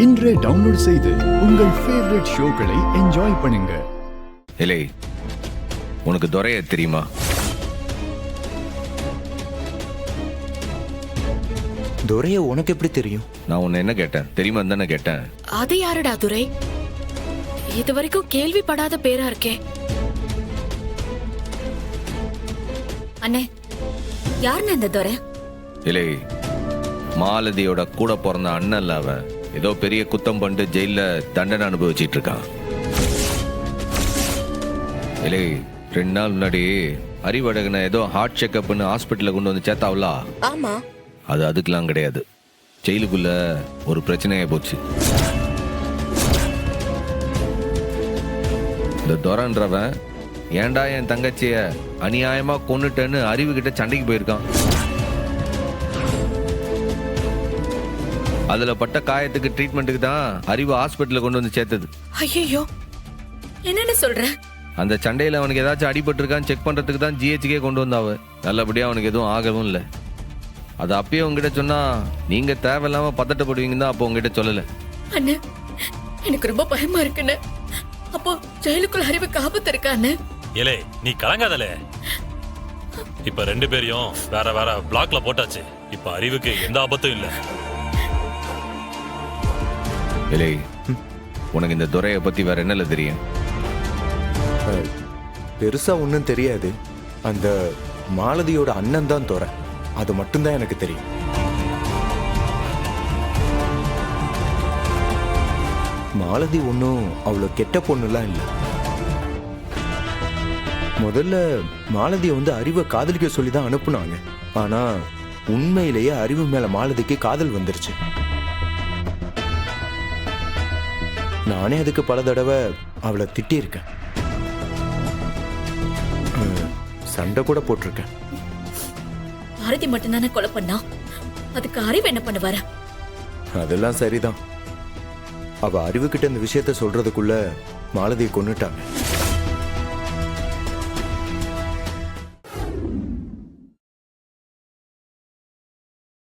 இன்றே டவுன்லோட் செய்து உங்கள் ஃபேவரட் ஷோக்களை என்ஜாய் பண்ணுங்க. இல்லை, உனக்கு துரைய தெரியுமா? துரைய உனக்கு எப்படி தெரியும்? நான் உன்னை என்ன கேட்டேன் தெரியுமா தானே கேட்டேன். அது யாருடா துரை? இது வரைக்கும் கேள்விப்படாத பேரா இருக்கே. அண்ணே, யாருன்னு இந்த துரை? இல்லை, மாலதியோட கூட பிறந்த அண்ணன் அவன். ஏதோ பெரிய குத்தம் பண்ணிட்டு ஜெயில தண்டனை அனுபவிச்சிட்டு இருக்கான். இல்லை, 2 நாள் முன்னாடி அறிவழகனை ஏதோ ஹார்ட் செக்அப்னு ஹாஸ்பிட்டலில் கொண்டு வந்து சேர்த்தாவலா? ஆமா. அது அதுக்கெல்லாம் கிடையாது. ஜெயிலுக்குள்ள ஒரு பிரச்சனையே போச்சு. இந்த துரன்றவன் ஏன்டா என் தங்கச்சிய அநியாயமா கொன்னுட்டேன்னு அறிவு கிட்ட சண்டைக்கு போயிருக்கான். அதுல பட்ட காயத்துக்கு ட்ரீட்மெண்ட்டுக்கு தான் அறிவு ஹாஸ்பிட்டல்ல கொண்டு வந்து சேர்த்தது. ஐயோ, என்னன்னு சொல்ற? அந்த சண்டையில அவனுக்கு ஏதாச்சும் அடிபட்டு இருக்கான்னு செக் பண்றதுக்கு தான் ஜிஹெச்சுக்கே கொண்டு வந்தாவ. நல்லபடியா அவனுக்கு எதுவும் ஆகவும் இல்லை. அது அப்பயே உங்ககிட்ட சொன்னா நீங்க தேவையில்லாம பதட்டப்படுவீங்க தான் அப்போ உங்ககிட்ட சொல்லல. அண்ணே, எனக்கு ரொம்ப பயமா இருக்குன்னு. அப்போ ஜெயிலுக்குள்ள அறிவுக்கு ஆபத்து இருக்கான்னு? ஏலே, நீ கலங்காதலே. இப்ப 2 பேரையும் வேற வேற பிளாக்ல போட்டாச்சு. இப்ப அறிவுக்கு எந்த ஆபத்தும் இல்ல. இல்லை, உனக்கு இந்த துரையை பத்தி வேற என்னல தெரியும்? பெருசா ஒன்றும் தெரியாது. அந்த மாலதியோட அண்ணன் தான் துரை, அது மட்டும்தான் எனக்கு தெரியும். மாலதி ஒன்றும் அவ்வளோ கெட்ட பொண்ணுலாம் இல்லை. முதல்ல மாலதியை வந்து அறிவை காதலிக்க சொல்லி தான் அனுப்புனாங்க. ஆனா உண்மையிலேயே அறிவு மேல மாலதிக்கு காதல் வந்துருச்சு. நானே அதுக்கு பல தடவை அவளை திட்டியிருக்கேன், சண்டை கூட போட்டிருக்கேன். பாரதி மட்டும்தானே கொலை பண்ணா? அதுக்கு அறிவு என்ன பண்ணுவார? அதெல்லாம் சரிதான். அவ அறிவு கிட்ட இந்த விஷயத்த சொல்றதுக்குள்ள மாலதியை கொன்னுட்டாங்க.